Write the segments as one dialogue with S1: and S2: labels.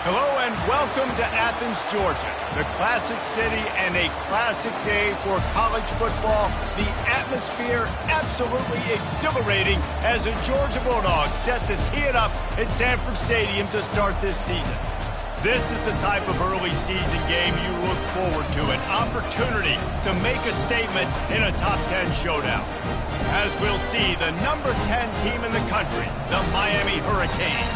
S1: Hello and welcome to Athens, Georgia, the classic city and a classic day for college football. The atmosphere absolutely exhilarating as the Georgia Bulldogs set to tee it up at Sanford Stadium to start this season. This is the type of early season game you look forward to, an opportunity to make a statement in a top 10 showdown. As we'll see, the number 10 team in the country, the Miami Hurricanes,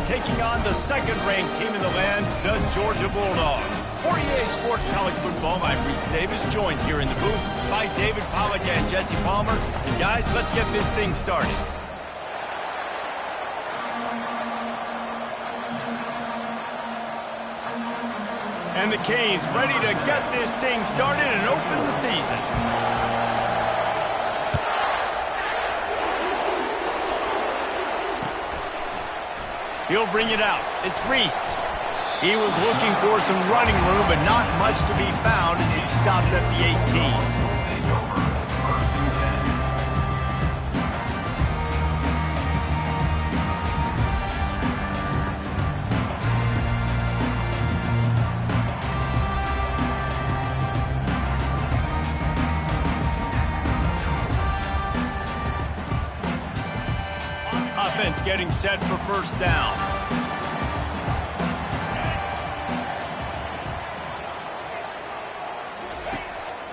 S1: taking on the second-ranked team in the land, the Georgia Bulldogs. For EA Sports College Football, I'm Reese Davis, joined here in the booth by David Pollack and Jesse Palmer. And guys, let's get this thing started. And the Canes ready to get this thing started and open the season. He'll bring it out. It's Reese. He was looking for some running room, but not much to be found as he stopped at the 18. Offense getting set for first down.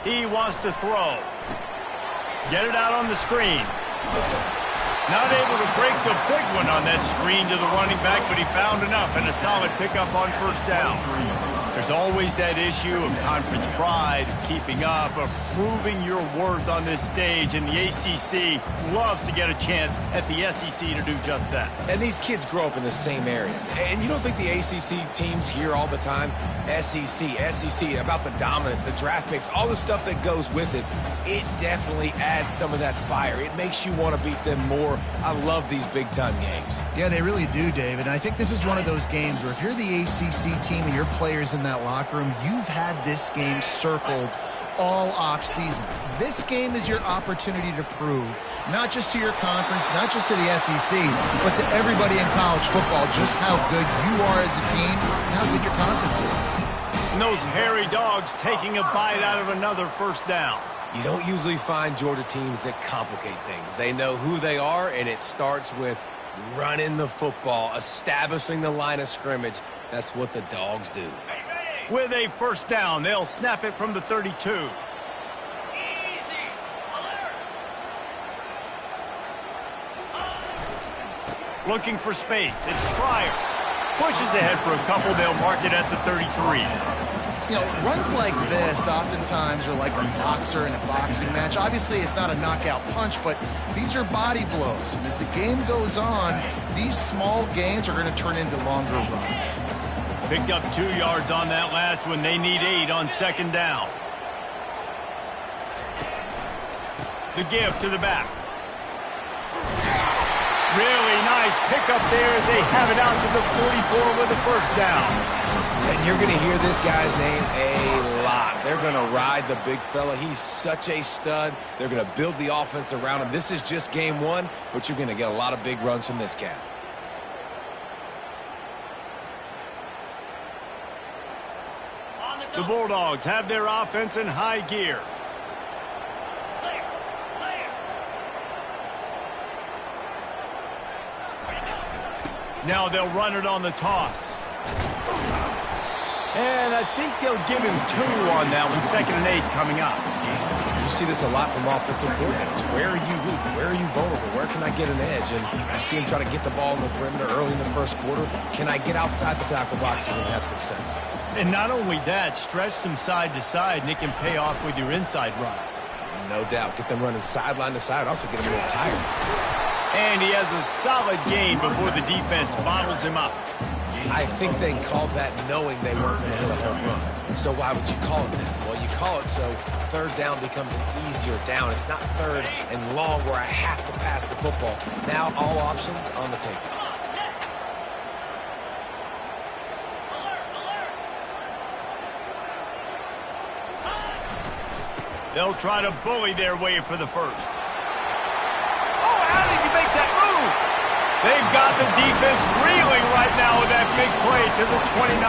S1: He wants to throw. Get it out on the screen. Not able to break the big one on that screen to the running back, but he found enough and a solid pickup on first down. There's always that issue of conference pride, of keeping up, of proving your worth on this stage, and the ACC loves to get a chance at the SEC to do just that.
S2: And these kids grow up in the same area. And you don't think the ACC teams hear all the time, SEC, about the dominance, the draft picks, all the stuff that goes with it. It definitely adds some of that fire. It makes you want to beat them more. I love these big-time games.
S3: Yeah, they really do, David. And I think this is one of those games where if you're the ACC team and your players in that locker room, you've had this game circled all off-season. This game is your opportunity to prove, not just to your conference, not just to the SEC, but to everybody in college football, just how good you are as a team and how good your conference is.
S1: And those hairy dogs taking a bite out of another first down.
S2: You don't usually find Georgia teams that complicate things. They know who they are, and it starts with running the football, establishing the line of scrimmage. That's what the Dogs do.
S1: With a first down, they'll snap it from the 32. Looking for space. It's Fryer. Pushes ahead for a couple. They'll mark it at the 33.
S3: You know, runs like this oftentimes are like a boxer in a boxing match. Obviously, it's not a knockout punch, but these are body blows. And as the game goes on, these small gains are going to turn into longer runs.
S1: Picked up 2 yards on that last one. They need 8 on second down. The give to the back. Really nice pickup there as they have it out to the 44 with a first down.
S2: And you're going to hear this guy's name a lot. They're going to ride the big fella. He's such a stud. They're going to build the offense around him. This is just game one, but you're going to get a lot of big runs from this cat.
S1: The Bulldogs have their offense in high gear. Now they'll run it on the toss. And I think they'll give him 2 on that one. 2nd and 8 coming up.
S2: You see this a lot from offensive coordinators. Where are you weak? Where are you vulnerable? Where can I get an edge? And you see him try to get the ball in the perimeter early in the first quarter. Can I get outside the tackle boxes and have success?
S1: And not only that, stretch them side to side, and it can pay off with your inside runs.
S2: No doubt. Get them running sideline to side. Also get them a little tired.
S1: And he has a solid gain before the defense bottles him up.
S2: I think they called that knowing they weren't going to hit a home run. So why would you call it that? Well, you call it so third down becomes an easier down. It's not third and long where I have to pass the football. Now all options on the table.
S1: They'll try to bully their way for the first. Oh, how did you make that move? They've They've got the defense reeling right now with that big play to the 29.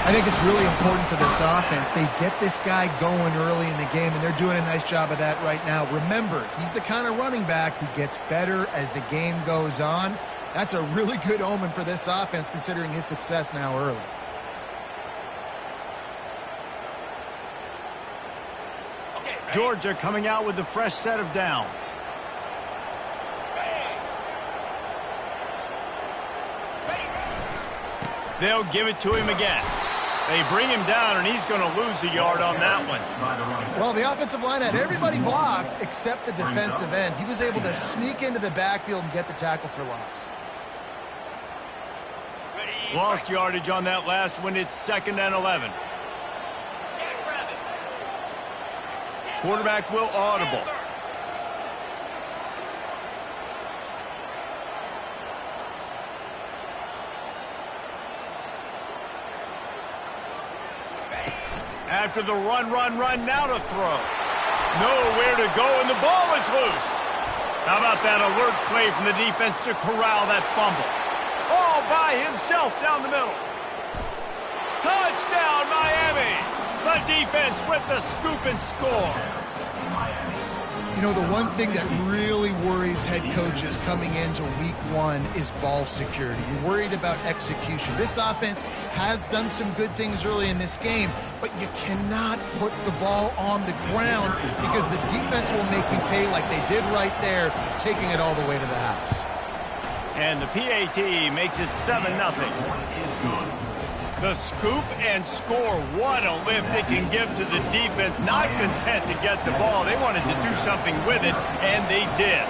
S3: I think it's really important for this offense. They get this guy going early in the game, and they're doing a nice job of that right now. Remember, he's the kind of running back who gets better as the game goes on. That's a really good omen for this offense, considering his success now early.
S1: Georgia coming out with a fresh set of downs. They'll give it to him again. They bring him down, and he's going to lose a yard on that one.
S3: Well, the offensive line had everybody blocked except the defensive end. He was able to sneak into the backfield and get the tackle for loss.
S1: Lost yardage on that last one. It's 2nd and 11. Quarterback will audible. After the run, now to throw. Nowhere to go, and the ball is loose. How about that alert play from the defense to corral that fumble? All by himself down the middle. Touchdown, Miami! The defense with the scoop and score.
S3: You know, the one thing that really worries head coaches coming into week one is ball security. You're worried about execution. This offense has done some good things early in this game, but you cannot put the ball on the ground because the defense will make you pay like they did right there, taking it all the way to the house.
S1: And the PAT makes it 7-0. The scoop and score. What a lift it can give to the defense. Not content to get the ball. They wanted to do something with it, and they did.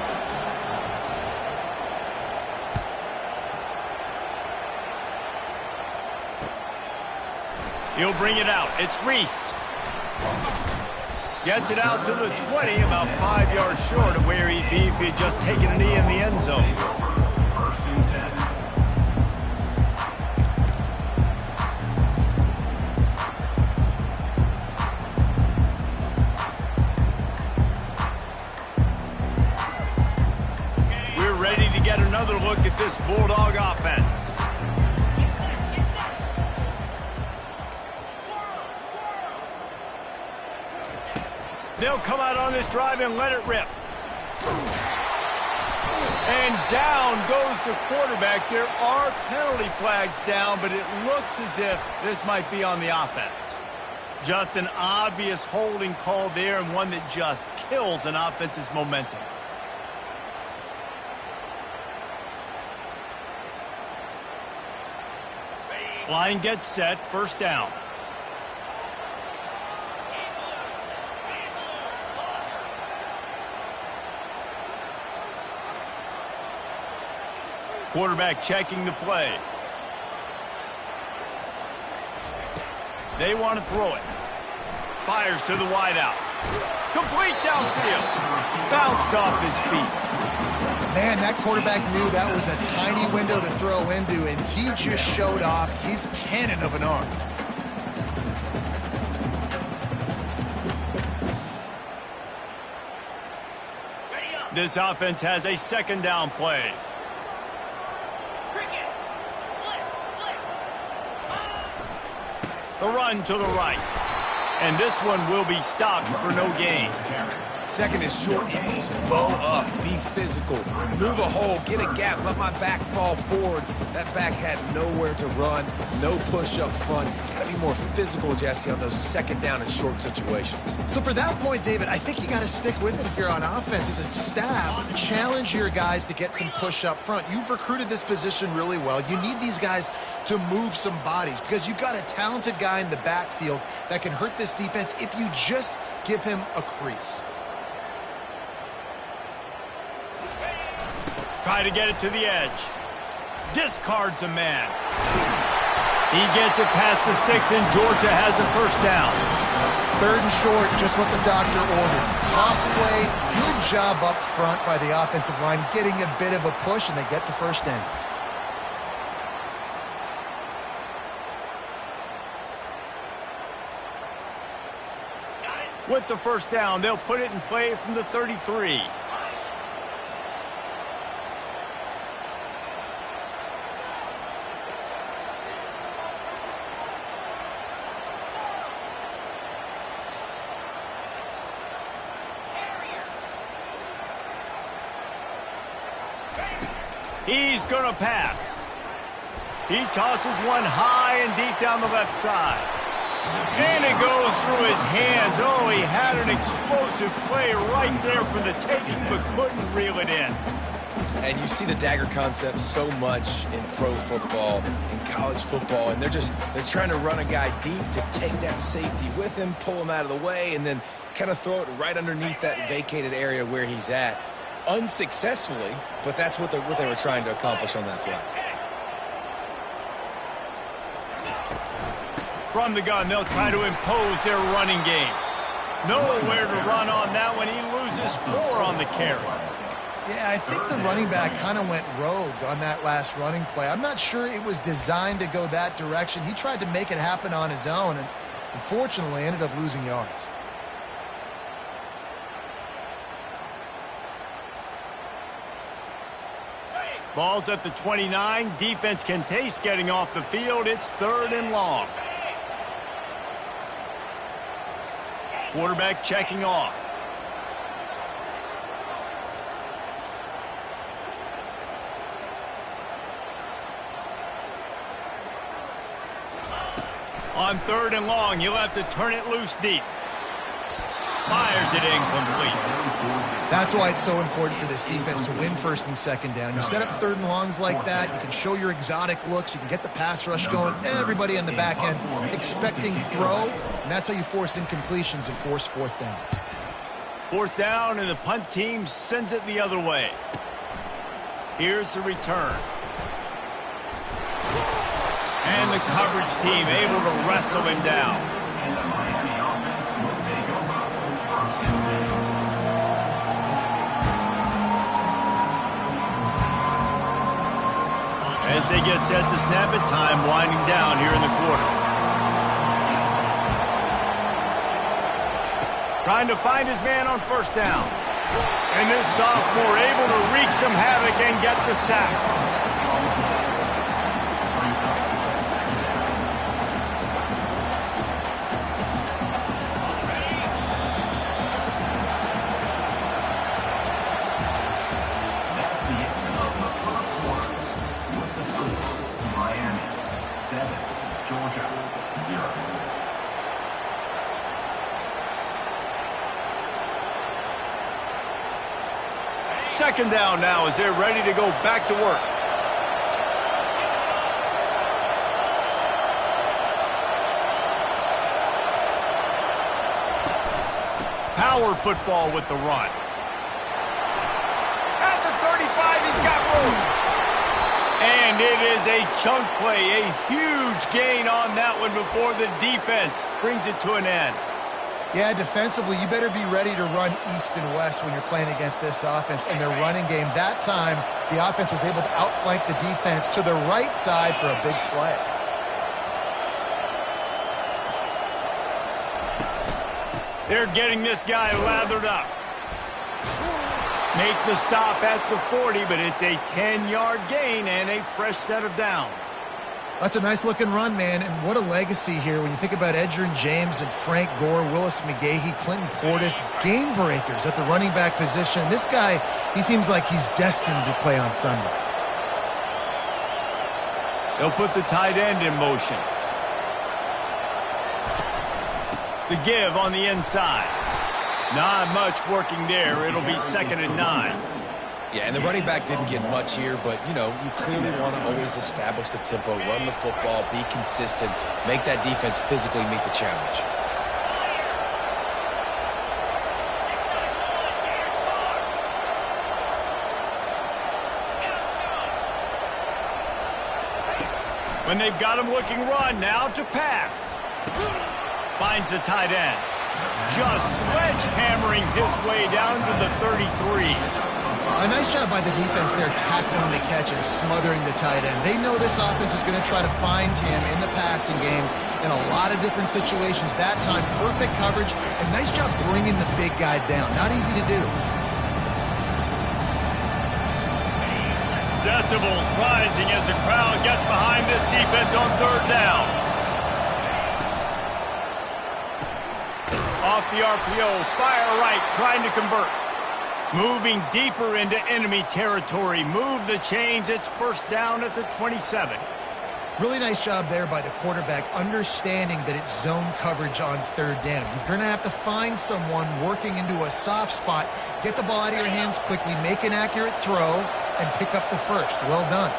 S1: He'll bring it out. It's Reese. Gets it out to the 20, about 5 yards short of where he'd be if he'd just taken a knee in the end zone. Another look at this Bulldog offense. They'll come out on this drive and let it rip. And down goes the quarterback. There are penalty flags down, but it looks as if this might be on the offense. Just an obvious holding call there, and one that just kills an offense's momentum. Line gets set, 1st down. Quarterback checking the play. They want to throw it. Fires to the wideout. Complete downfield. Bounced off his feet.
S3: Man, that quarterback knew that was a tiny window to throw into, and he just showed off his cannon of an arm.
S1: This offense has a 2nd down play. The run to the right. And this one will be stopped for no gain.
S2: 2nd is short equals bow up, be physical, move a hole, get a gap, let my back fall forward. That back had nowhere to run, no push up front. Gotta be more physical, Jesse, on those 2nd down and short situations.
S3: So for that point, David, I think you got to stick with it if you're on offense. As a staff, challenge your guys to get some push up front. You've recruited this position really well. You need these guys to move some bodies because you've got a talented guy in the backfield that can hurt this defense if you just give him a crease.
S1: Try to get it to the edge. Discards a man. He gets it past the sticks, and Georgia has a 1st down.
S3: 3rd and short, just what the doctor ordered. Toss play, good job up front by the offensive line, getting a bit of a push, and they get the 1st down.
S1: With the 1st down, they'll put it in play from the 33. He's going to pass. He tosses one high and deep down the left side. And it goes through his hands. Oh, he had an explosive play right there for the taking, but couldn't reel it in.
S2: And you see the dagger concept so much in pro football, in college football, and they're trying to run a guy deep to take that safety with him, pull him out of the way, and then kind of throw it right underneath that vacated area where he's at. Unsuccessfully, but that's what they were trying to accomplish on that play.
S1: From the gun, they'll try to impose their running game. Nowhere to run on that one. He loses 4 on the carry.
S3: Yeah, I think the running back kind of went rogue on that last running play. I'm not sure it was designed to go that direction. He tried to make it happen on his own, and unfortunately ended up losing yards.
S1: Ball's at the 29. Defense can taste getting off the field. It's 3rd and long. Quarterback checking off. On 3rd and long, you'll have to turn it loose deep. Fires it incomplete.
S3: That's why it's so important for this defense to win 1st and 2nd down. You set up 3rd and longs like that, you can show your exotic looks, you can get the pass rush going, everybody on the back end expecting throw, and that's how you force incompletions and force 4th downs.
S1: 4th down, and the punt team sends it the other way. Here's the return. And the coverage team able to wrestle him down. As they get set to snap it, time winding down here in the quarter. Trying to find his man on 1st down. And this sophomore able to wreak some havoc and get the sack. Second down now as they're ready to go back to work. Power football with the run. At the 35, he's got room. And it is a chunk play, a huge gain on that one before the defense brings it to an end.
S3: Yeah, defensively, you better be ready to run east and west when you're playing against this offense in their running game. That time, the offense was able to outflank the defense to the right side for a big play.
S1: They're getting this guy lathered up. Make the stop at the 40, but it's a 10-yard gain and a fresh set of downs.
S3: That's a nice-looking run, man, and what a legacy here when you think about Edgerrin James and Frank Gore, Willis McGahee, Clinton Portis, game breakers at the running back position. This guy, he seems like he's destined to play on Sunday.
S1: They'll put the tight end in motion. The give on the inside. Not much working there. It'll be 2nd and 9.
S2: Yeah, and the running back didn't get much here, but, you know, you clearly want to always establish the tempo, run the football, be consistent, make that defense physically meet the challenge.
S1: When they've got him looking run, now to pass. Finds the tight end. Just sledgehammering his way down to the 33.
S3: A nice job by the defense there, tackling the catch and smothering the tight end. They know this offense is going to try to find him in the passing game in a lot of different situations. That time, perfect coverage, and nice job bringing the big guy down. Not easy to do.
S1: Decibels rising as the crowd gets behind this defense on 3rd down. Off the RPO, fire right, trying to convert. Moving deeper into enemy territory. Move the chains. It's first down at the 27.
S3: Really nice job there by the quarterback, understanding that it's zone coverage on third down. You're going to have to find someone working into a soft spot, get the ball out of your hands quickly, make an accurate throw, and pick up the first. Well done.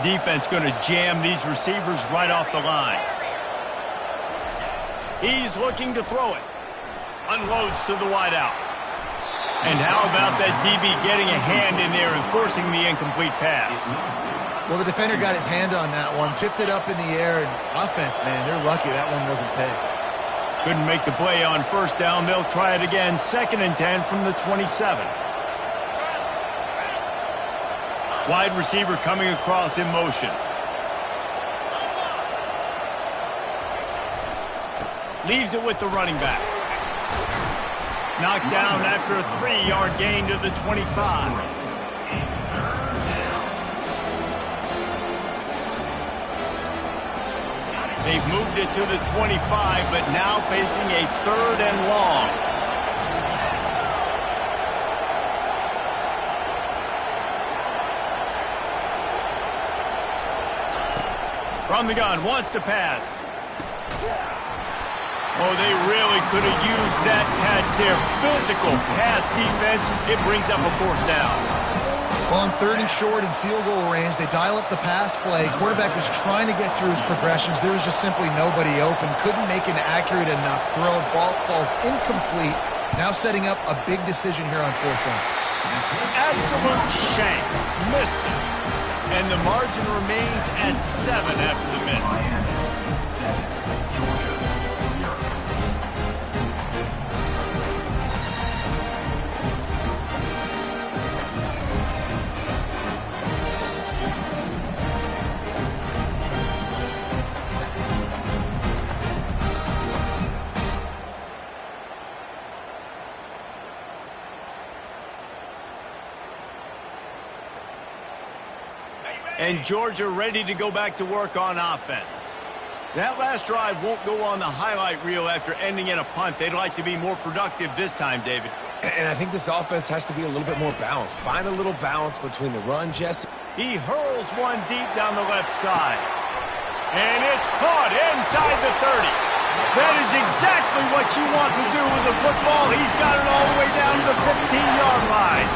S1: Defense going to jam these receivers right off the line. He's looking to throw it. Unloads to the wideout. And how about that DB getting a hand in there and forcing the incomplete pass?
S3: Well, the defender got his hand on that one, tipped it up in the air, and offense, man, they're lucky that one wasn't picked.
S1: Couldn't make the play on first down. They'll try it again. 2nd and 10 from the 27. Wide receiver coming across in motion. Leaves it with the running back. Knocked down after a 3-yard gain to the 25. They've moved it to the 25, but now facing a 3rd and long. From the gun, wants to pass. Oh, they really could have used that catch there. Physical pass defense. It brings up a 4th down.
S3: Well, on 3rd and short in field goal range, they dial up the pass play. Quarterback was trying to get through his progressions. There was just simply nobody open. Couldn't make an accurate enough throw. Ball falls incomplete. Now setting up a big decision here on 4th down.
S1: Absolute shank. Missed it. And the margin remains at 7 after the miss. And Georgia ready to go back to work on offense. That last drive won't go on the highlight reel after ending in a punt. They'd like to be more productive this time, David.
S2: And I think this offense has to be a little bit more balanced. Find a little balance between the run, Jesse.
S1: He hurls one deep down the left side. And it's caught inside the 30. That is exactly what you want to do with the football. He's got it all the way down to the 15-yard line.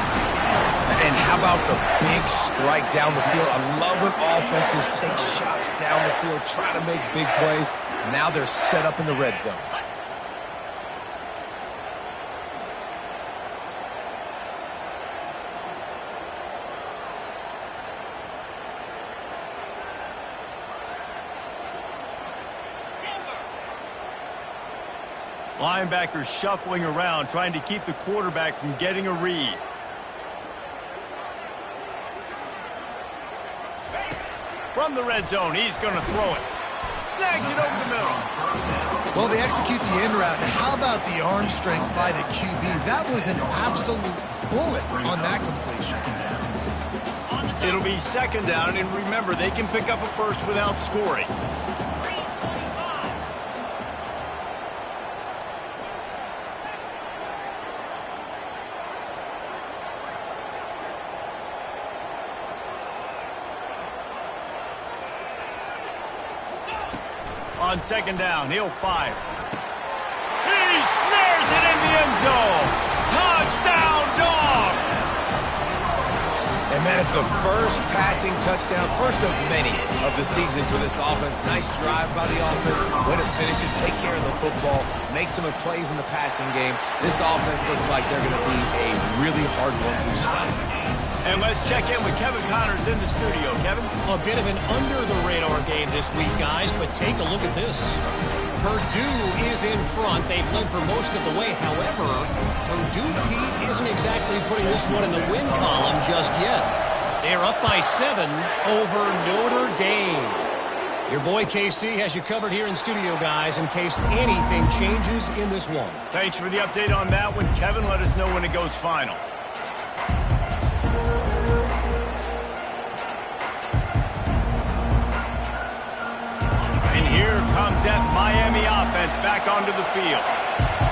S2: And how about the big strike down the field? I love when offenses take shots down the field, try to make big plays. Now they're set up in the red zone.
S1: Linebackers shuffling around, trying to keep the quarterback from getting a read. From the red zone, he's going to throw it. Snags it over the middle.
S3: Well, they execute the in route. And how about the arm strength by the QB? That was an absolute bullet on that completion.
S1: It'll be 2nd down, and remember, they can pick up a first without scoring. On 2nd down, he'll fire. He snares it in the end zone. Touchdown, Dogs!
S2: And that is the first passing touchdown, first of many of the season for this offense. Nice drive by the offense. Way to finish it, take care of the football, make some plays in the passing game. This offense looks like they're going to be a really hard one to stop.
S1: And let's check in with Kevin Connors in the studio. Kevin?
S4: A bit of an under-the-radar game this week, guys, but take a look at this. Purdue is in front. They've led for most of the way. However, Purdue, Pete, isn't exactly putting this one in the win column just yet. They're up by 7 over Notre Dame. Your boy KC has you covered here in studio, guys, in case anything changes in this one.
S1: Thanks for the update on that one, Kevin. Let us know when it goes final. comes that Miami offense back onto the field.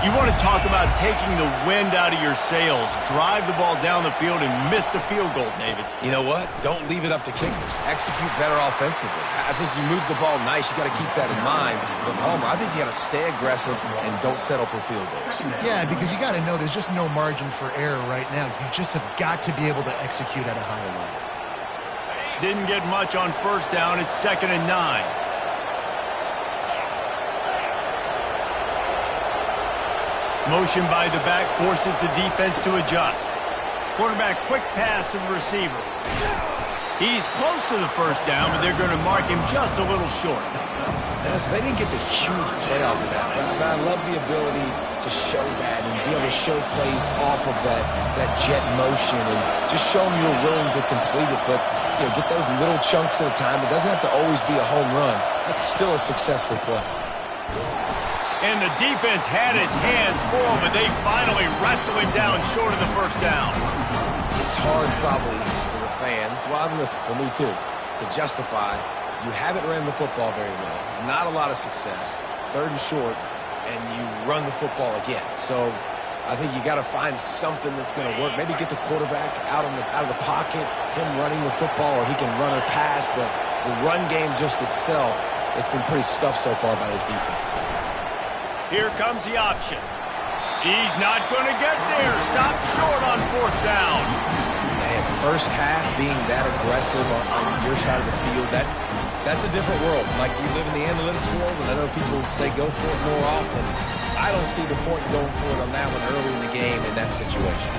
S1: You want to talk about taking the wind out of your sails. Drive the ball down the field and miss the field goal, David.
S2: You know what? Don't leave it up to kickers. Execute better offensively. I think you move the ball nice. You got to keep that in mind. But, Palmer, I think you got to stay aggressive and don't settle for field goals.
S3: Yeah, because you got to know there's just no margin for error right now. You just have got to be able to execute at a higher level.
S1: Didn't get much on first down. It's 2nd and 9. Motion by the back forces the defense to adjust. Quarterback quick pass to the receiver. He's close to the first down, but they're going to mark him just a little short.
S2: Listen, they didn't get the huge play off of that, but I love the ability to show that and be able to show plays off of that jet motion and just show them you're willing to complete it, but get those little chunks at a time. It doesn't have to always be a home run. It's still a successful play.
S1: And the defense had its hands full, but they finally wrestle him down short of the first down.
S2: It's hard probably for the fans, well, listen, for me too, to justify you haven't ran the football very well. Not a lot of success. 3rd and short, and you run the football again. So I think you got to find something that's going to work. Maybe get the quarterback out of the pocket, him running the football, or he can run or pass. But the run game just itself, it's been pretty stuffed so far by his defense.
S1: Here comes the option. He's not going to get there. Stopped short on 4th down.
S2: Man, first half being that aggressive on your side of the field, that's a different world. Like you live in the analytics world, and I know people say go for it more often. I don't see the point in going for it on that one early in the game in that situation.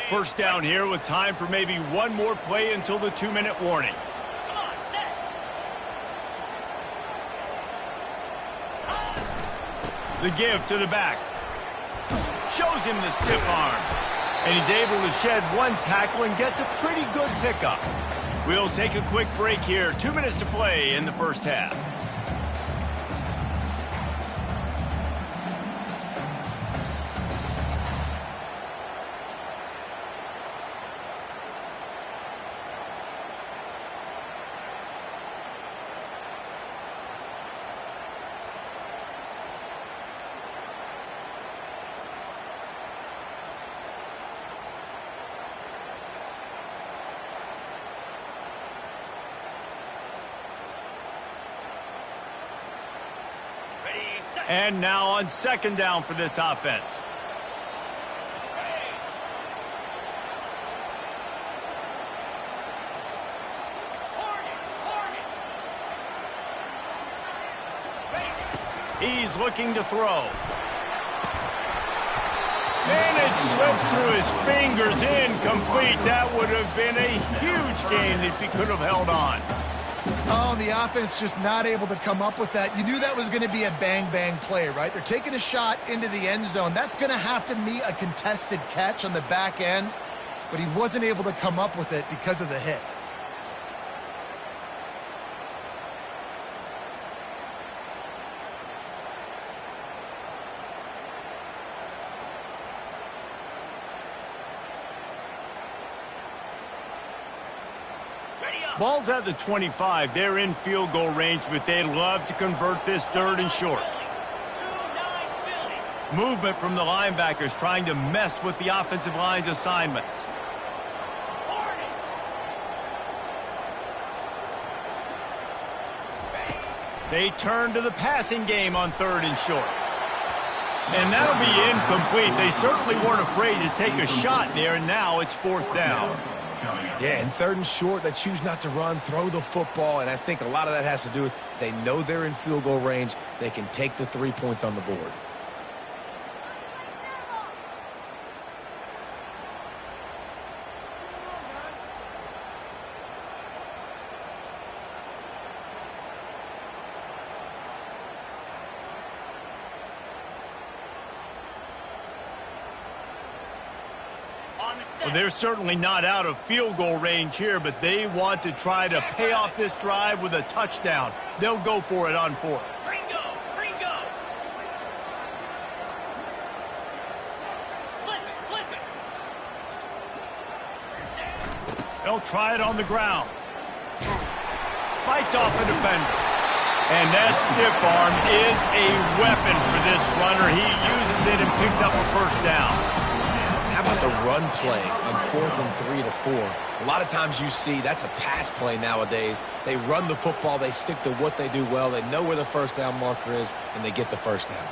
S1: First down here with time for maybe one more play until the 2-minute warning. The give to the back. Shows him the stiff arm. And he's able to shed one tackle and gets a pretty good pickup. We'll take a quick break here. 2 minutes to play in the first half. And now on 2nd down for this offense. He's looking to throw. And it slips through his fingers, incomplete. That would have been a huge gain if he could have held on.
S3: Oh, the offense just not able to come up with that. You knew that was going to be a bang-bang play, right? They're taking a shot into the end zone. That's going to have to be a contested catch on the back end, but he wasn't able to come up with it because of the hit.
S1: Ball's at the 25. They're in field goal range, but they'd love to convert this 3rd and short. Movement from the linebackers trying to mess with the offensive line's assignments. They turn to the passing game on 3rd and short. And that'll be incomplete. They certainly weren't afraid to take a shot there, and now it's 4th down.
S2: Yeah, and 3rd and short, they choose not to run, throw the football, and I think a lot of that has to do with they know they're in field goal range. They can take the 3 points on the board.
S1: Well, they're certainly not out of field goal range here, but they want to try to pay off this drive with a touchdown. They'll go for it on 4th. They'll try it on the ground. Fights off a defender. And that stiff arm is a weapon for this runner. He uses it and picks up a first down.
S2: How about the run play on 4th and 3 to 4? A lot of times you see that's a pass play nowadays. They run the football. They stick to what they do well. They know where the first down marker is, and they get the first down.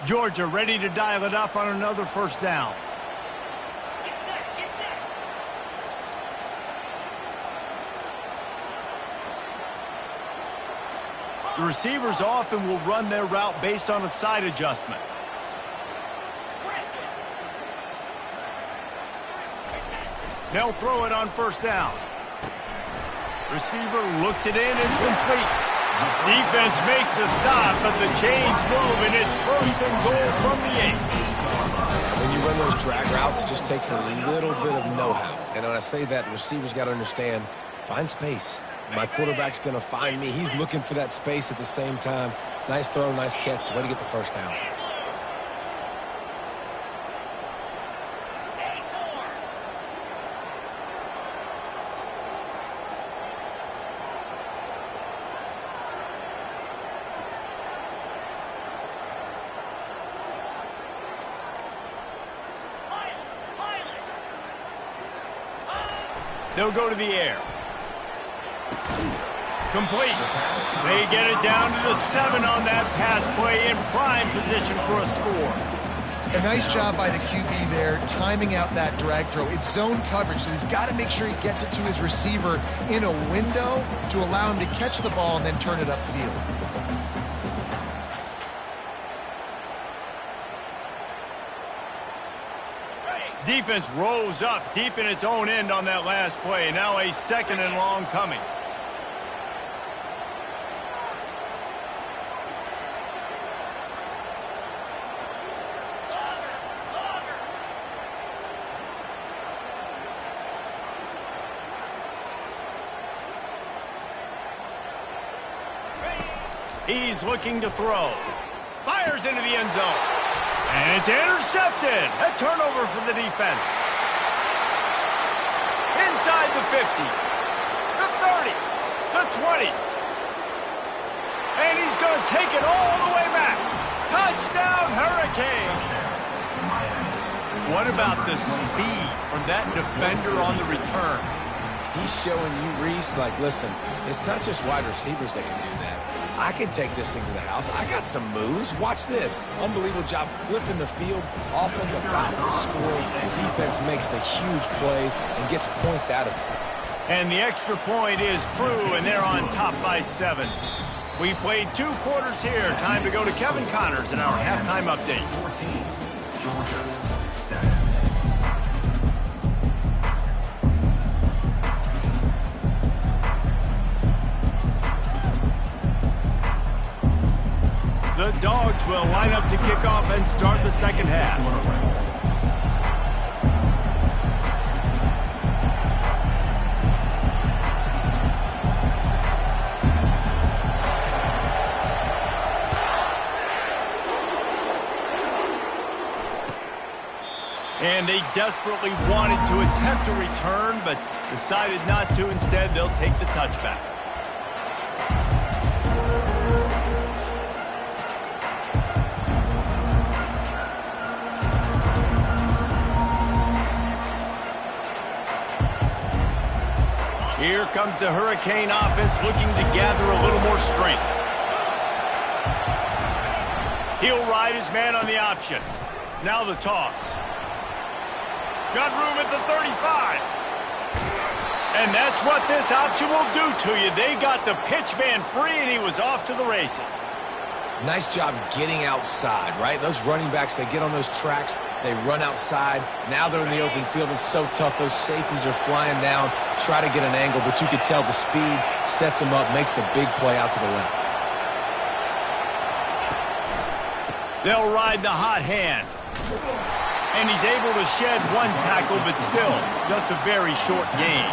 S1: Georgia ready to dial it up on another first down.
S5: Get set.
S1: The receivers often will run their route based on a side adjustment. They'll throw it on first down. Receiver looks it in, it's complete. Defense makes a stop, but the chains move, and it's 1st and goal from the 8.
S2: When you run those drag routes, it just takes a little bit of know-how. And when I say that, the receiver's got to understand, find space. My quarterback's going to find me. He's looking for that space at the same time. Nice throw, nice catch. Way to get the first down.
S1: They'll go to the air. Complete. They get it down to the 7 on that pass play, in prime position for a score.
S3: A nice job by the QB there, timing out that drag throw. It's zone coverage, so he's got to make sure he gets it to his receiver in a window to allow him to catch the ball and then turn it upfield.
S1: Defense rose up deep in its own end on that last play. Now a 2nd and long coming. He's looking to throw. Fires into the end zone. And it's intercepted. A turnover for the defense. Inside the 50. The 30. The 20. And he's going to take it all the way back. Touchdown, Hurricane. What about the speed from that defender on the return?
S2: He's showing you, Reese, like, listen, it's not just wide receivers that can do that. I can take this thing to the house. I got some moves. Watch this. Unbelievable job flipping the field. Offense about to score. Defense makes the huge plays and gets points out of it.
S1: And the extra point is true, and they're on top by 7. We've played 2 quarters here. Time to go to Kevin Connors in our halftime update.
S5: 14, Georgia.
S1: The Dogs will line up to kick off and start the second half. And they desperately wanted to attempt a return, but decided not to. Instead, they'll take the touchback. Here comes the Hurricane offense looking to gather a little more strength. He'll ride his man on the option. Now the toss. Got room at the 35. And that's what this option will do to you. They got the pitch man free, and he was off to the races.
S2: Nice job getting outside, right? Those running backs, they get on those tracks, they run outside. Now they're in the open field. It's so tough. Those safeties are flying down, try to get an angle, but you could tell the speed sets them up, makes the big play out to the left.
S1: They'll ride the hot hand. And he's able to shed one tackle, but still, just a very short gain.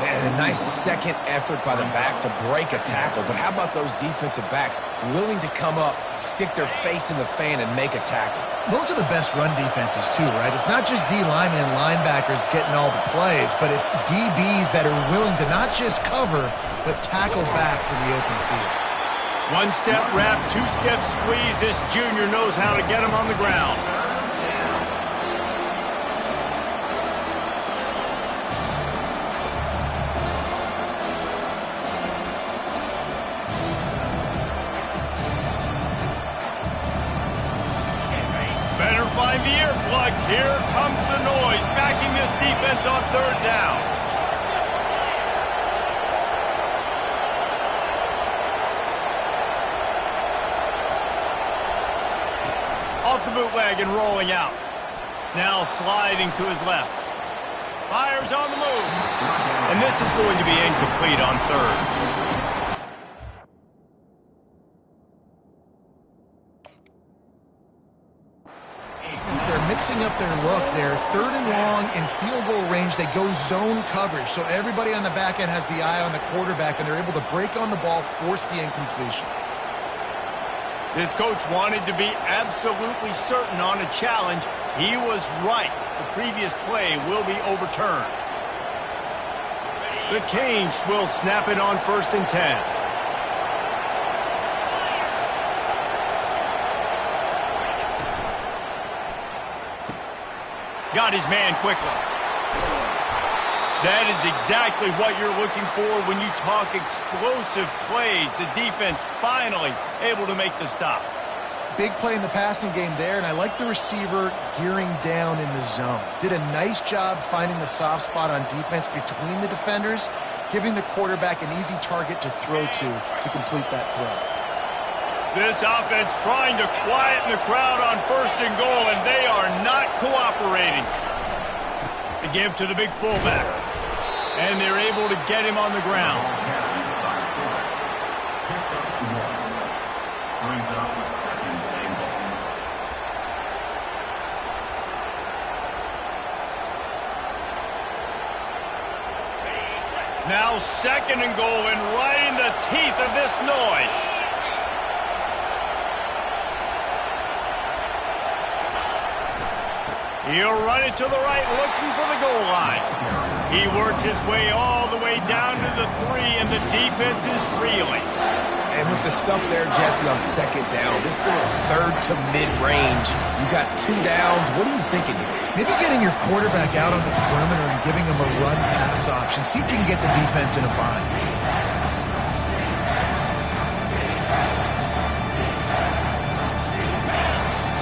S2: Man, a nice second effort by the back to break a tackle. But how about those defensive backs willing to come up, stick their face in the fan, and make a tackle?
S3: Those are the best run defenses, too, right? It's not just D linemen and linebackers getting all the plays, but it's DBs that are willing to not just cover, but tackle backs in the open field.
S1: One-step wrap, two-step squeeze. This junior knows how to get him on the ground. Better find the earplugs. Here comes the noise, backing this defense on third down. Off the bootleg and rolling out. Now sliding to his left. Fires on the move. And this is going to be incomplete on third.
S3: They're mixing up their look there. Third and long in field goal range. They go zone coverage. So everybody on the back end has the eye on the quarterback, and they're able to break on the ball, force the incompletion.
S1: This coach wanted to be absolutely certain on a challenge. He was right. The previous play will be overturned. The Canes will snap it on 1st and 10. Got his man quickly. That is exactly what you're looking for when you talk explosive plays. The defense finally able to make the stop.
S3: Big play in the passing game there, and I like the receiver gearing down in the zone. Did a nice job finding the soft spot on defense between the defenders, giving the quarterback an easy target to throw to complete that throw.
S1: This offense trying to quieten the crowd on 1st and goal, and they are not cooperating. The give to the big fullback, and they're able to get him on the ground. Now 2nd and goal, and right in the teeth of this noise. He'll run it to the right, looking for the goal line. He works his way all the way down to the 3, and the defense is reeling.
S2: And with the stuff there, Jesse, on 2nd down, this little third to mid-range, you got 2 downs. What are you thinking here?
S3: Maybe getting your quarterback out on the perimeter and giving him a run-pass option. See if you can get the defense in a bind.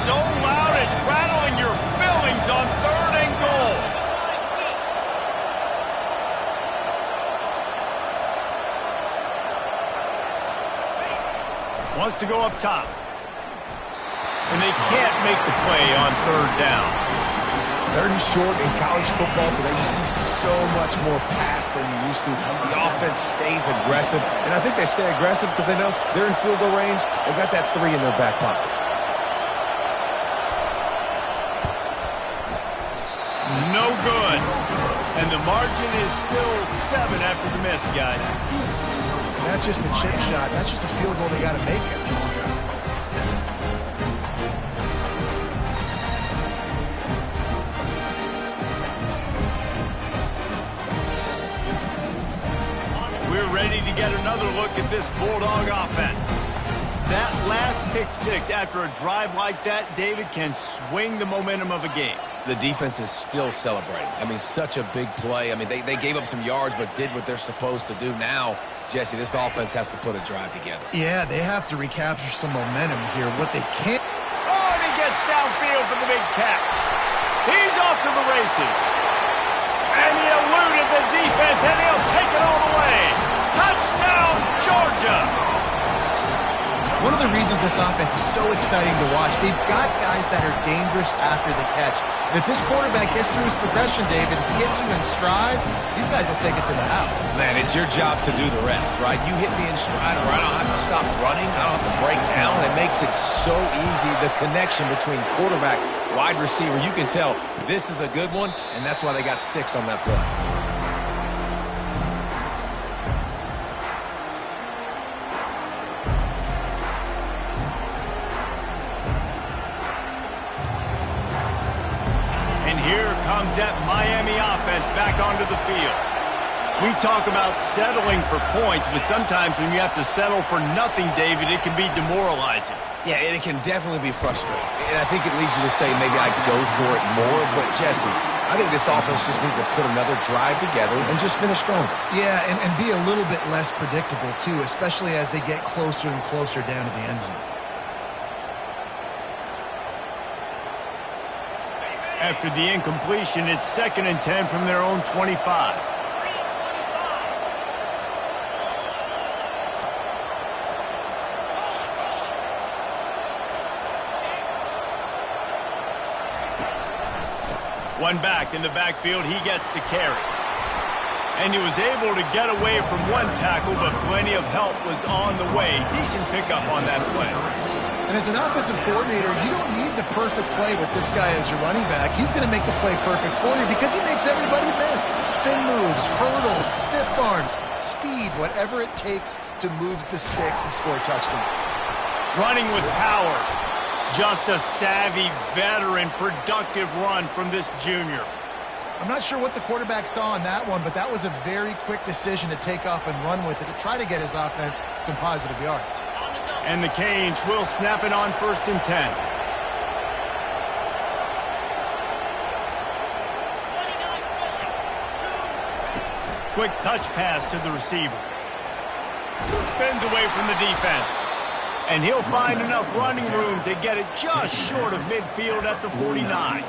S1: So loud it's rattling your fillings on 3rd and goal. Wants to go up top. And they can't make the play on 3rd down.
S2: 3rd and short in college football today, you see so much more pass than you used to. The offense stays aggressive, and I think they stay aggressive because they know they're in field goal range. They got that 3 in their back pocket.
S1: No good. And the margin is still 7 after the miss, guys.
S3: That's just the chip shot. That's just a field goal they got to make at this.
S1: We're ready to get another look at this Bulldog offense. That last pick 6 after a drive like that, David, can swing the momentum of a game.
S2: The defense is still celebrating. I mean, such a big play. I mean, they gave up some yards but did what they're supposed to do. Now, Jesse, this offense has to put a drive together.
S3: Yeah, they have to recapture some momentum here. What they can't...
S1: Oh, and he gets downfield for the big catch. He's off to the races. And he eluded the defense, and he'll take it all the way. Touchdown, Georgia!
S3: One of the reasons this offense is so exciting to watch, they've got guys that are dangerous after the catch. And if this quarterback gets through his progression, David, if he gets you in stride, these guys will take it to the house.
S2: Man, it's your job to do the rest, right? You hit me in stride where I don't have to stop running. I don't have to break down. It makes it so easy. The connection between quarterback, wide receiver, you can tell this is a good one, and that's why they got 6 on that play.
S1: That Miami offense back onto the field. We talk about settling for points, but sometimes when you have to settle for nothing, David, it can be demoralizing.
S2: Yeah, and it can definitely be frustrating. And I think it leads you to say maybe I go for it more. But, Jesse, I think this offense just needs to put another drive together and just finish stronger.
S3: Yeah, and be a little bit less predictable, too, especially as they get closer and closer down to the end zone.
S1: After the incompletion, it's 2nd and 10 from their own 25. One back in the backfield, he gets to carry. And he was able to get away from one tackle, but plenty of help was on the way. Decent pickup on that play.
S3: And as an offensive coordinator, you don't need the perfect play with this guy as your running back. He's going to make the play perfect for you because he makes everybody miss. Spin moves, hurdles, stiff arms, speed, whatever it takes to move the sticks and score touchdowns.
S1: Running with power. Just a savvy, veteran, productive run from this junior.
S3: I'm not sure what the quarterback saw on that one, but that was a very quick decision to take off and run with it to try to get his offense some positive yards.
S1: And the Canes will snap it on 1st and 10. Quick touch pass to the receiver. Spins away from the defense. And he'll find enough running room to get it just short of midfield at the 49.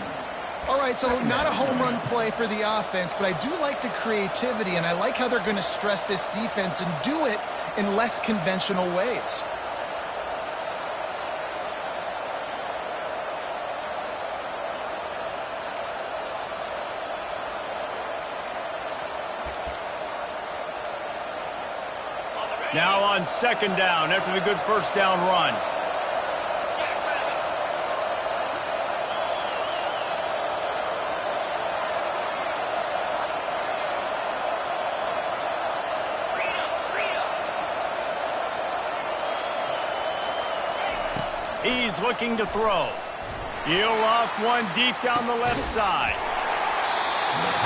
S3: All right, so not a home run play for the offense, but I do like the creativity, and I like how they're going to stress this defense and do it in less conventional ways.
S1: Now on 2nd down after the good 1st down run. He's looking to throw. He'll off one deep down the left side.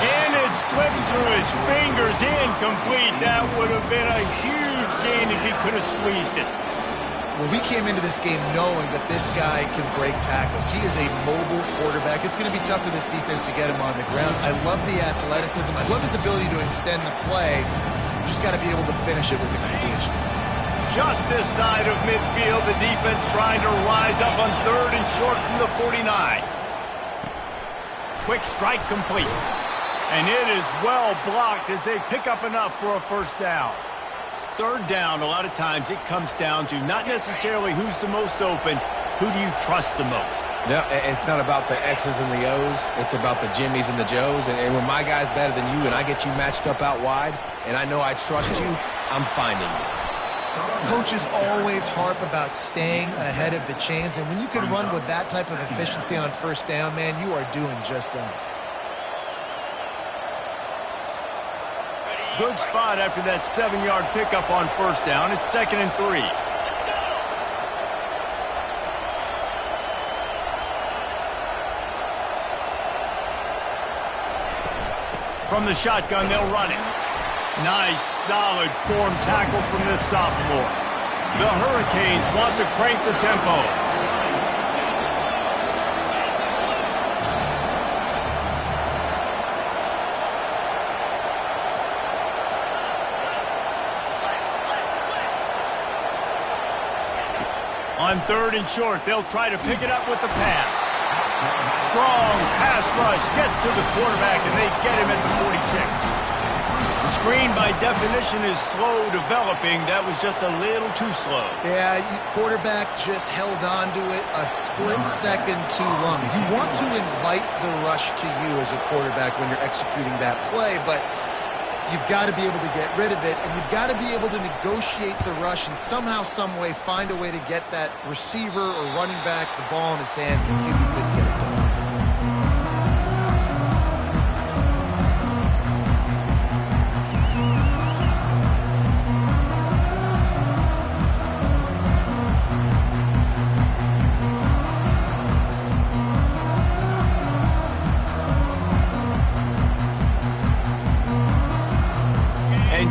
S1: And it slips through his fingers, incomplete. That would have been a huge gain if he could have squeezed it.
S3: Well, we came into this game knowing that this guy can break tackles. He is a mobile quarterback. It's going to be tough for this defense to get him on the ground. I love the athleticism. I love his ability to extend the play. You just got to be able to finish it with the completion.
S1: Just this side of midfield, the defense trying to rise up on 3rd and short from the 49. Quick strike complete. And it is well blocked as they pick up enough for a 1st down. 3rd down, a lot of times it comes down to not necessarily who's the most open, who do you trust the most?
S2: No, it's not about the X's and the O's. It's about the Jimmies and the Joes. And when my guy's better than you and I get you matched up out wide and I know I trust you, I'm finding you.
S3: Coaches always harp about staying ahead of the chains, and when you can run with that type of efficiency on 1st down, man, you are doing just that.
S1: Good spot after that 7-yard pickup on 1st down. It's 2nd and 3. From the shotgun, they'll run it. Nice, solid form tackle from this sophomore. The Hurricanes want to crank the tempo. On 3rd and short, they'll try to pick it up with the pass. Strong pass rush gets to the quarterback, and they get him at the 46.
S3: The
S1: screen, by definition, is slow developing. That was just a little too slow.
S3: Yeah, quarterback just held on to it a split second too long. You want to invite the rush to you as a quarterback when you're executing that play, but you've got to be able to get rid of it, and you've got to be able to negotiate the rush and somehow, some way, find a way to get that receiver or running back the ball in his hands, and the QB couldn't get it done.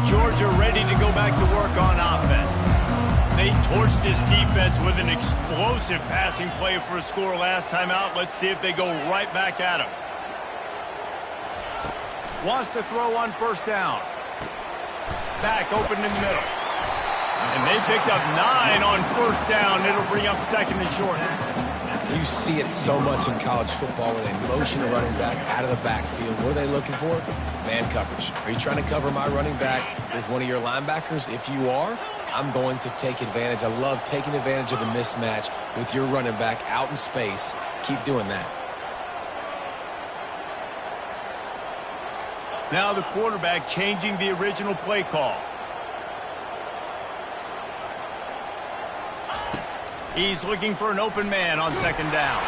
S1: Georgia ready to go back to work on offense. They torched this defense with an explosive passing play for a score last time out. Let's see if they go right back at him. Wants to throw on first down. Back open in the middle. And they picked up 9 on first down. It'll bring up second and short.
S2: You see it so much in college football where they motion a running back out of the backfield. What are they looking for? Man coverage. Are you trying to cover my running back with one of your linebackers? If you are, I'm going to take advantage. I love taking advantage of the mismatch with your running back out in space. Keep doing that.
S1: Now the quarterback changing the original play call. He's looking for an open man on second down.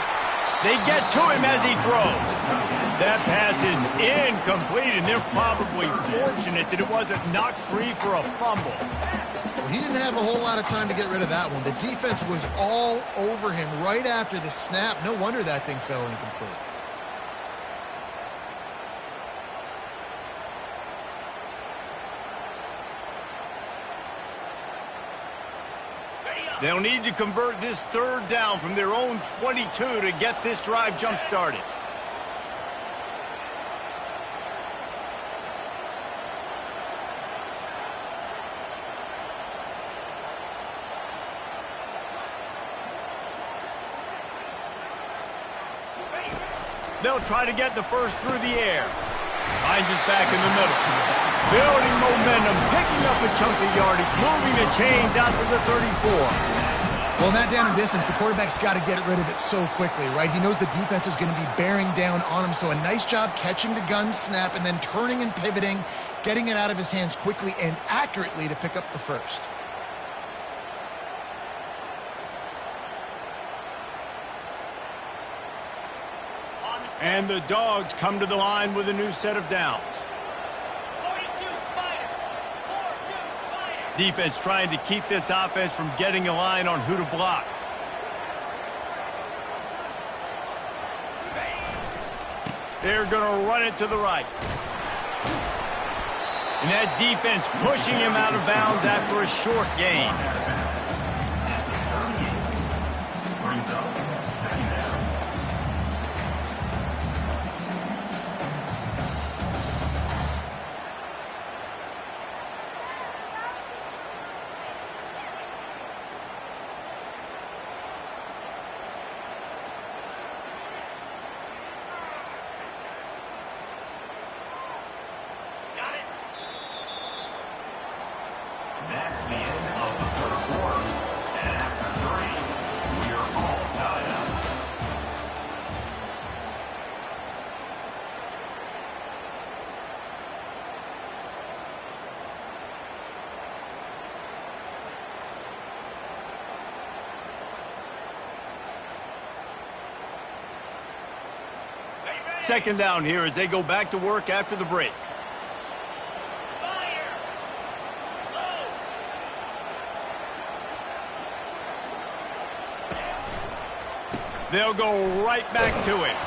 S1: They get to him as he throws. That pass is incomplete, and they're probably fortunate that it wasn't knocked free for a fumble.
S3: Well, he didn't have a whole lot of time to get rid of that one. The defense was all over him right after the snap. No wonder that thing fell incomplete.
S1: They'll need to convert this third down from their own 22 to get this drive jump-started. They'll try to get the first through the air. Finds us back in the middle. Building momentum, picking up a chunk of yardage, moving the chains out to the 34.
S3: Well, in that down and distance, the quarterback's got to get rid of it so quickly, right? He knows the defense is going to be bearing down on him, so a nice job catching the gun snap and then turning and pivoting, getting it out of his hands quickly and accurately to pick up the first.
S1: And the Dogs come to the line with a new set of downs.
S5: 42 Spider. 4-2 Spider.
S1: Defense trying to keep this offense from getting a line on who to block. They're going to run it to the right. And that defense pushing him out of bounds after a short gain.
S5: That's the end of the third quarter. And after 3, we are all tied up.
S1: Second down here as they go back to work after the break.
S5: Spider. Low.
S1: They'll go right back to him.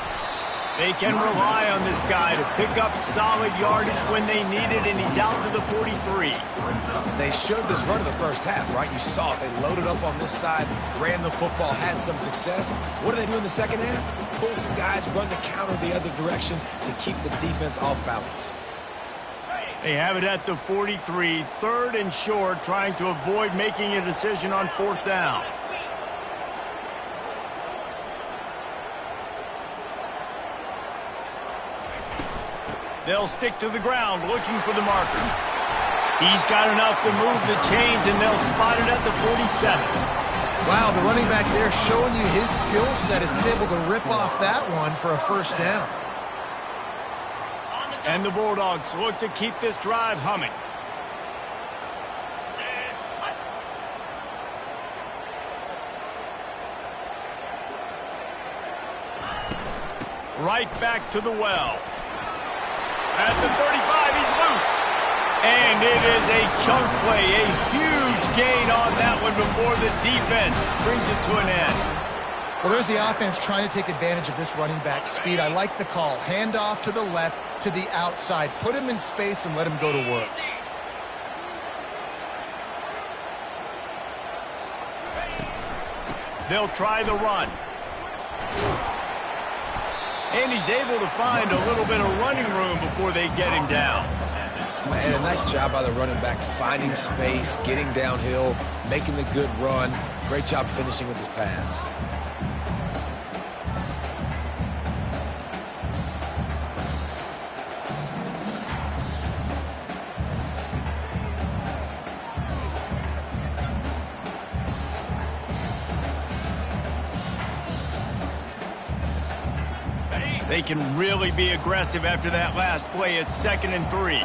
S1: They can rely on this guy to pick up solid yardage when they need it, and he's out to the 43.
S2: They showed this run in the first half, right? You saw it. They loaded up on this side, ran the football, had some success. What do they do in the second half? Pull some guys, run the counter the other direction to keep the defense off balance.
S1: They have it at the 43, third and short, trying to avoid making a decision on fourth down. They'll stick to the ground looking for the marker. He's got enough to move the chains, and they'll spot it at the 47.
S3: Wow, the running back there showing you his skill set as he's able to rip off that one for a first down.
S1: And the Bulldogs look to keep this drive humming. Right back to the well. At the 35, he's loose. And it is a chunk play, a huge gain on that one before the defense brings it to an end.
S3: Well, there's the offense trying to take advantage of this running back speed. I like the call. Hand off to the left, to the outside. Put him in space and let him go to work.
S1: They'll try the run. And he's able to find a little bit of running room before they get him down.
S2: Man, a nice job by the running back, finding space, getting downhill, making the good run. Great job finishing with his pads.
S1: They can really be aggressive after that last play. It's 2nd and 3.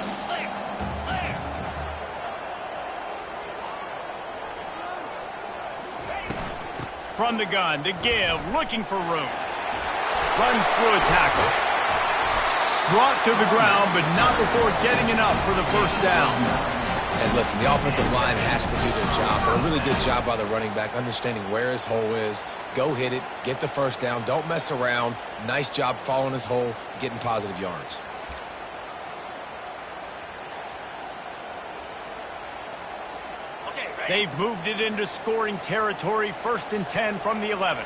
S1: From the gun, to give, looking for room. Runs through a tackle. Brought to the ground, but not before getting enough for the first down.
S2: And listen, the offensive line has to do their job, but a really good job by the running back, understanding where his hole is. Go hit it, get the first down, don't mess around. Nice job following his hole, getting positive yards.
S1: They've moved it into scoring territory, 1st and 10 from the 11.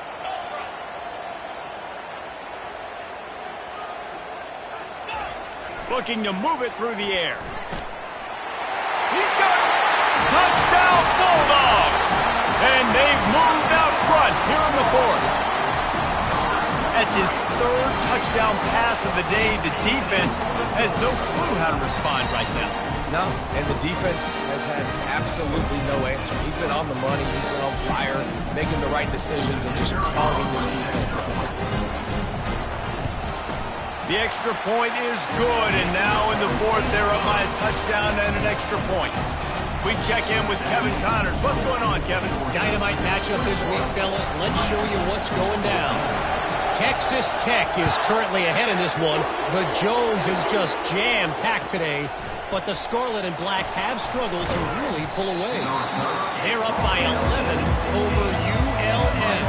S1: Looking to move it through the air. He's got it! Touchdown Bulldogs! And they've moved out front here in the 4th. That's his 3rd touchdown pass of the day. The defense has no clue how to respond right now.
S2: No, and the defense has had absolutely no answer. He's been on the money, he's been on fire, making the right decisions and just carving this defense up.
S1: The extra point is good, and now in the 4th, they're up by a touchdown and an extra point. We check in with Kevin Connors. What's going on, Kevin?
S4: Dynamite matchup this week, fellas. Let's show you what's going down. Texas Tech is currently ahead in this one. The Jones is just jam-packed today, but the Scarlet and Black have struggled to really pull away. They're up by 11 over ULM.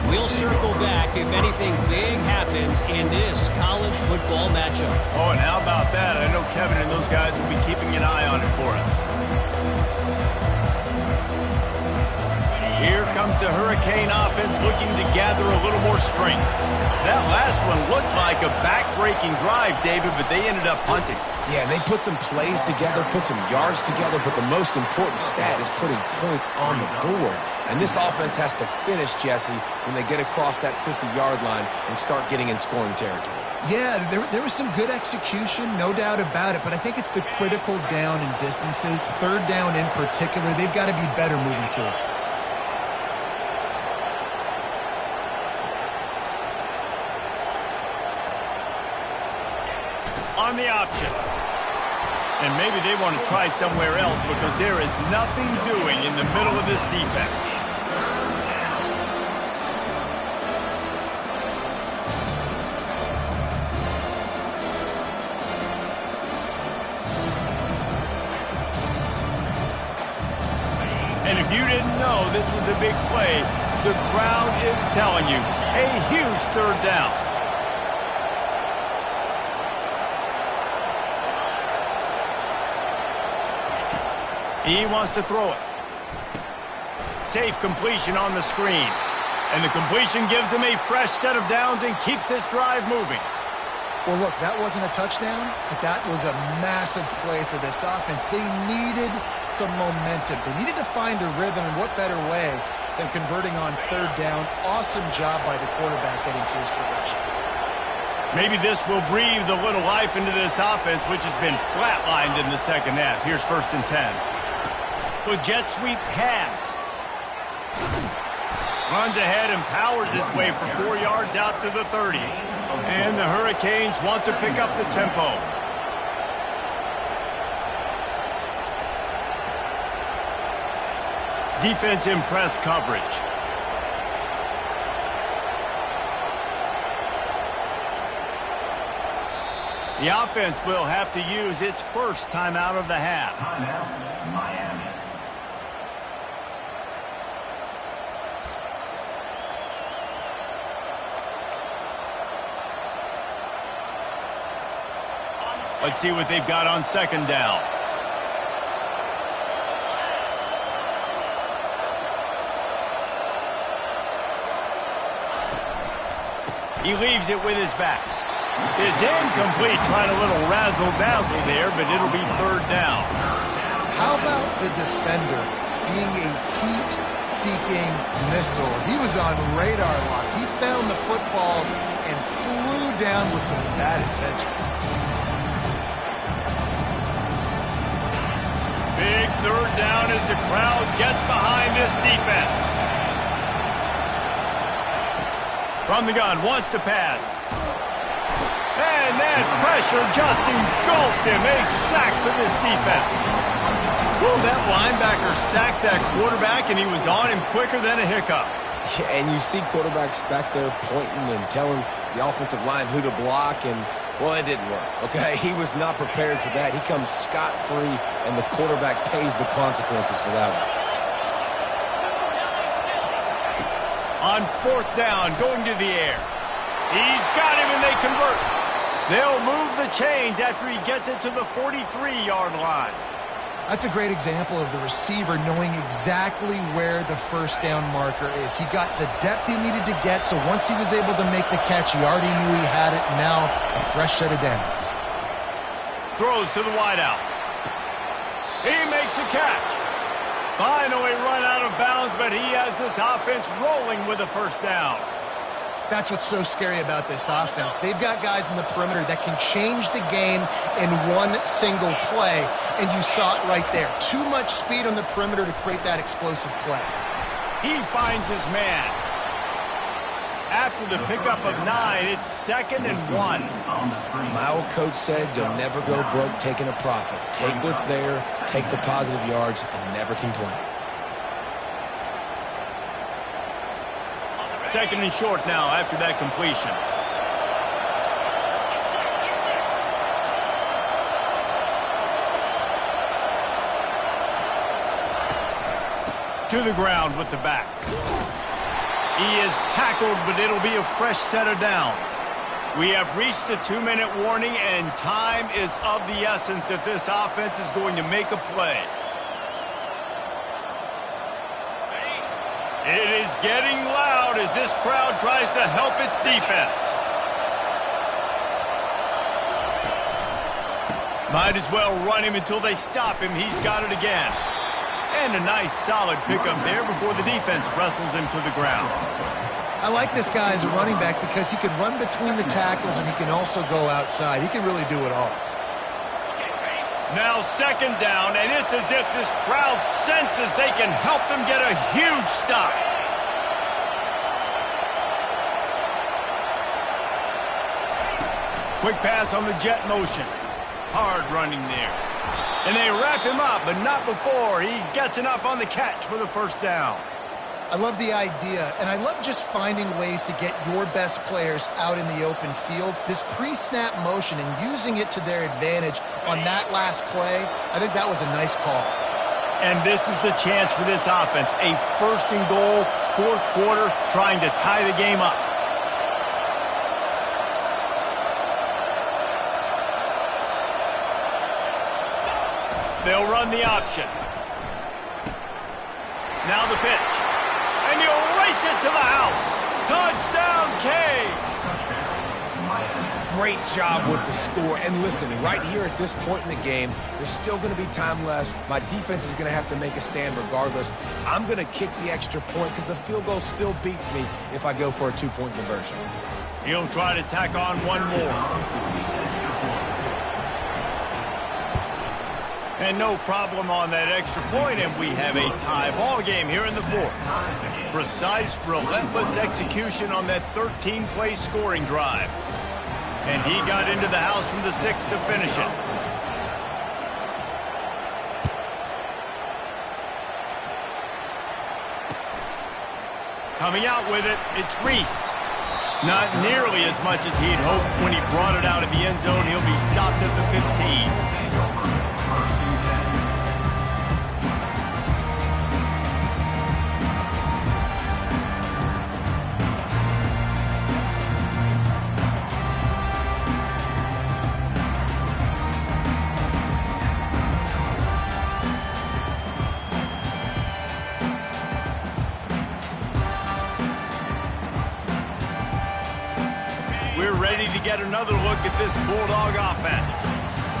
S4: We'll circle back if anything big happens in this college football matchup.
S1: Oh, and how about that? I know Kevin and those guys will be keeping an eye on it for us. Here comes the Hurricane offense looking to gather a little more strength. That last one looked like a back-breaking drive, David, but they ended up punting.
S2: Yeah, and they put some plays together, put some yards together, but the most important stat is putting points on the board. And this offense has to finish, Jesse, when they get across that 50-yard line and start getting in scoring territory.
S3: Yeah, there was some good execution, no doubt about it, but I think it's the critical down and distances, 3rd down in particular. They've got to be better moving forward.
S1: On the option. And maybe they want to try somewhere else because there is nothing doing in the middle of this defense. And if you didn't know this was a big play, the crowd is telling you a huge 3rd down. He wants to throw it. Safe completion on the screen. And the completion gives him a fresh set of downs and keeps this drive moving.
S3: Well, look, that wasn't a touchdown, but that was a massive play for this offense. They needed some momentum. They needed to find a rhythm, and what better way than converting on 3rd down. Awesome job by the quarterback getting to his progression.
S1: Maybe this will breathe a little life into this offense, which has been flatlined in the second half. Here's 1st and 10. With jet sweep pass. Runs ahead and powers his way for 4 yards out to the 30. And the Hurricanes want to pick up the tempo. Defense in press coverage. The offense will have to use its first timeout of the half.
S5: Timeout, Miami.
S1: Let's see what they've got on 2nd down. He leaves it with his back. It's incomplete, trying a little razzle-dazzle there, but it'll be 3rd down.
S3: How about the defender being a heat-seeking missile? He was on radar lock. He found the football and flew down with some bad intentions.
S1: Big 3rd down as the crowd gets behind this defense. From the gun, wants to pass. And that pressure just engulfed him. A sack for this defense. Well, that linebacker sacked that quarterback, and he was on him quicker than a hiccup.
S2: Yeah, and you see quarterbacks back there pointing and telling the offensive line who to block, and, well, it didn't work, okay? He was not prepared for that. He comes scot-free, and the quarterback pays the consequences for that one.
S1: On 4th down, going to the air. He's got him, and they convert. They'll move the chains after he gets it to the 43-yard line.
S3: That's a great example of the receiver knowing exactly where the 1st down marker is. He got the depth he needed to get, so once he was able to make the catch, he already knew he had it. Now, a fresh set of downs.
S1: Throws to the wideout. He makes the catch. Finally run out of bounds, but he has this offense rolling with a 1st down.
S3: That's what's so scary about this offense. They've got guys in the perimeter that can change the game in one single play, and you saw it right there. Too much speed on the perimeter to create that explosive play.
S1: He finds his man. After the pickup of 9, it's 2nd and 1.
S2: My old coach said you'll never go broke taking a profit. Take what's there, take the positive yards, and never complain.
S1: 2nd and short now after that completion. To the ground with the back. He is tackled, but it'll be a fresh set of downs. We have reached the 2-minute warning, and time is of the essence if this offense is going to make a play. It is getting loud as this crowd tries to help its defense. Might as well run him until they stop him. He's got it again. And a nice solid pickup there before the defense wrestles him to the ground.
S3: I like this guy as a running back because he can run between the tackles and he can also go outside. He can really do it all.
S1: Now 2nd down, and it's as if this crowd senses they can help them get a huge stop. Quick pass on the jet motion. Hard running there. And they wrap him up, but not before he gets enough on the catch for the 1st down.
S3: I love the idea, and I love just finding ways to get your best players out in the open field. This pre-snap motion and using it to their advantage on that last play, I think that was a nice call.
S1: And this is the chance for this offense. A 1st and goal, 4th quarter, trying to tie the game up. They'll run the option. Now the pitch. And you'll race it to the house. Touchdown, Canes.
S2: Great job with the score. And listen, right here at this point in the game, there's still going to be time left. My defense is going to have to make a stand regardless. I'm going to kick the extra point because the field goal still beats me if I go for a 2-point conversion.
S1: He'll try to tack on one more. And no problem on that extra point, and we have a tie ball game here in the fourth. Precise, relentless execution on that 13-play scoring drive. And he got into the house from the 6 to finish it. Coming out with it, it's Reese. Not nearly as much as he'd hoped when he brought it out of the end zone. He'll be stopped at the 15. We're ready to get another look at this Bulldog offense.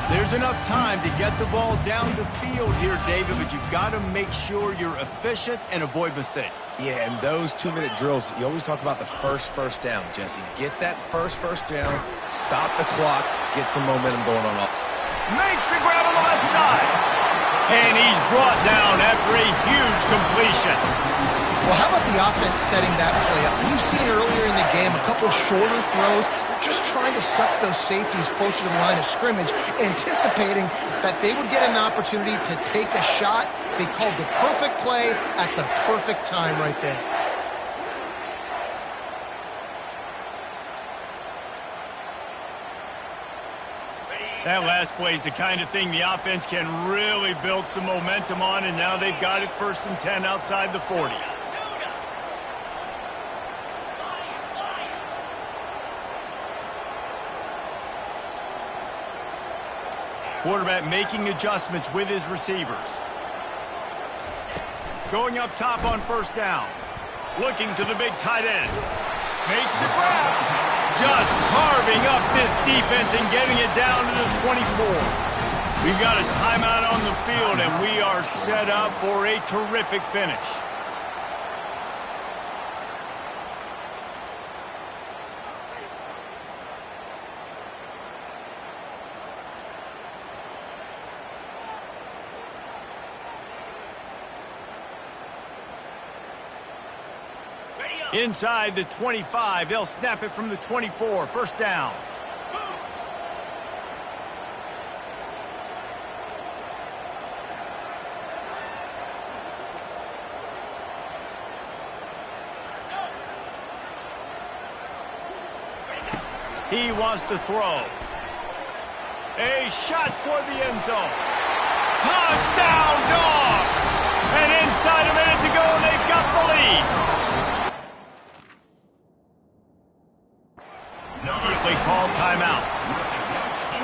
S1: There's enough time to get the ball down the field here, David, but you've got to make sure you're efficient and avoid mistakes.
S2: Yeah, and those 2-minute drills, you always talk about the first down, Jesse. Get that first down, stop the clock, get some momentum going on.
S1: Makes the grab on the left side. And he's brought down after a huge completion.
S3: Well, how about the offense setting that play up? We've seen earlier in the game a couple shorter throws. They're just trying to suck those safeties closer to the line of scrimmage, anticipating that they would get an opportunity to take a shot. They called the perfect play at the perfect time right there.
S1: That last play is the kind of thing the offense can really build some momentum on, and now they've got it 1st and 10 outside the 40. Quarterback making adjustments with his receivers. Going up top on 1st down. Looking to the big tight end. Makes the grab. Just carving up this defense and getting it down to the 24. We've got a timeout on the field, and we are set up for a terrific finish. Inside the 25, they'll snap it from the 24. 1st down. He wants to throw. A shot toward the end zone. Touchdown, Dogs! And inside a minute to go, they've got the lead. Immediately called timeout.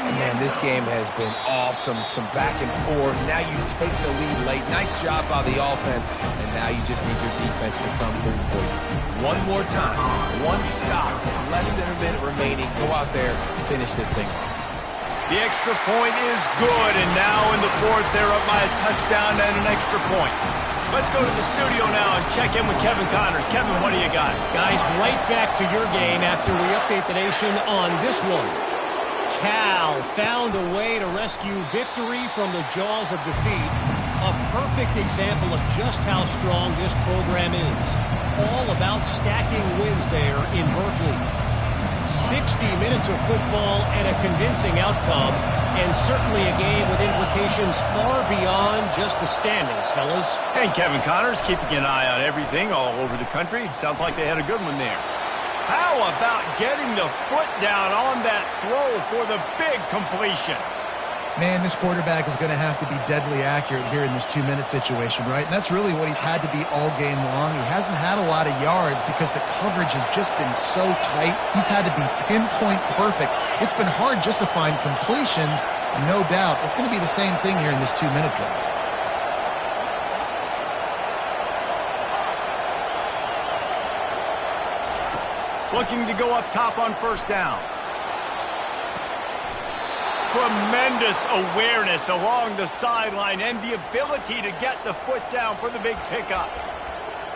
S2: And man, this game has been awesome. Some back and forth. Now you take the lead late. Nice job by the offense. And now you just need your defense to come through for you. One more time. One stop. Less than a minute remaining. Go out there, finish this thing off.
S1: The extra point is good. And now in the 4th, they're up by a touchdown and an extra point. Let's go to the studio now and check in with Kevin Connors. Kevin, what do you got?
S4: Guys, right back to your game after we update the nation on this one. Cal found a way to rescue victory from the jaws of defeat. A perfect example of just how strong this program is. All about stacking wins there in Berkeley. 60 minutes of football and a convincing outcome, and certainly a game with implications far beyond just the standings, fellas.
S1: And Kevin Connors keeping an eye on everything all over the country. Sounds like they had a good one there. How about getting the foot down on that throw for the big completion?
S3: Man, this quarterback is going to have to be deadly accurate here in this 2-minute situation, right? And that's really what he's had to be all game long. He hasn't had a lot of yards because the coverage has just been so tight. He's had to be pinpoint perfect. It's been hard just to find completions, no doubt. It's going to be the same thing here in this 2-minute drive.
S1: Looking to go up top on 1st down. Tremendous awareness along the sideline and the ability to get the foot down for the big pickup.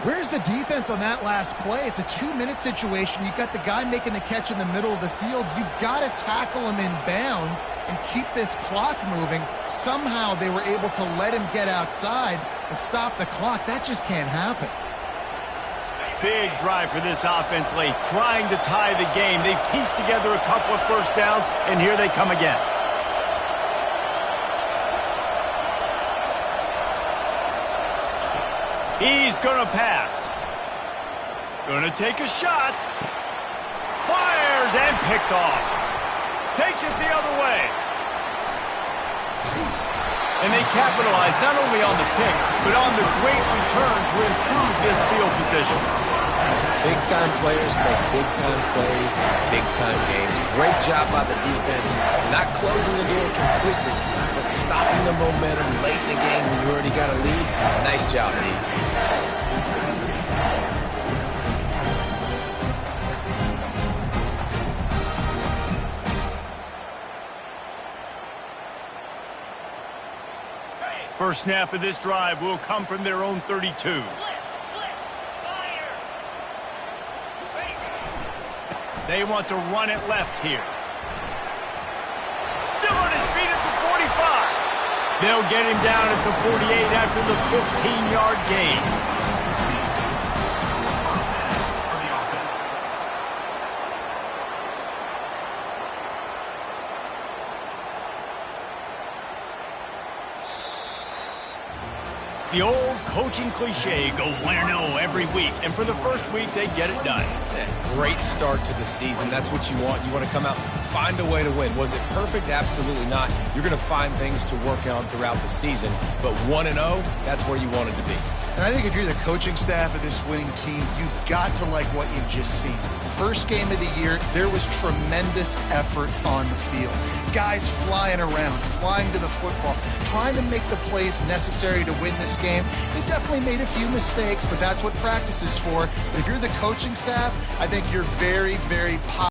S3: Where's the defense on that last play? It's a 2-minute situation. You've got the guy making the catch in the middle of the field. You've got to tackle him in bounds and keep this clock moving. Somehow they were able to let him get outside and stop the clock. That just can't happen.
S1: Big drive for this offense late, trying to tie the game. They pieced together a couple of first downs, and here they come again. He's going to pass. Going to take a shot. Fires and picked off. Takes it the other way. And they capitalize not only on the pick, but on the great return to improve this field position.
S2: Big-time players make big-time plays in big-time games. Great job by the defense, not closing the door completely, but stopping the momentum late in the game when you already got a lead. Nice job, D.
S1: First snap of this drive will come from their own 32. They want to run it left here. Still on his feet at the 45. They'll get him down at the 48 after the 15-yard gain. The old coaching cliche, go win-0 every week. And for the first week, they get it done.
S2: Great start to the season. That's what you want. You want to come out, find a way to win. Was it perfect? Absolutely not. You're going to find things to work on throughout the season. But 1-0, that's where you wanted to be.
S3: And I think if you're the coaching staff of this winning team, you've got to like what you've just seen. First game of the year, there was tremendous effort on the field. Guys flying around, flying to the football, trying to make the plays necessary to win this game. They definitely made a few mistakes, but that's what practice is for. But if you're the coaching staff, I think you're very, very positive.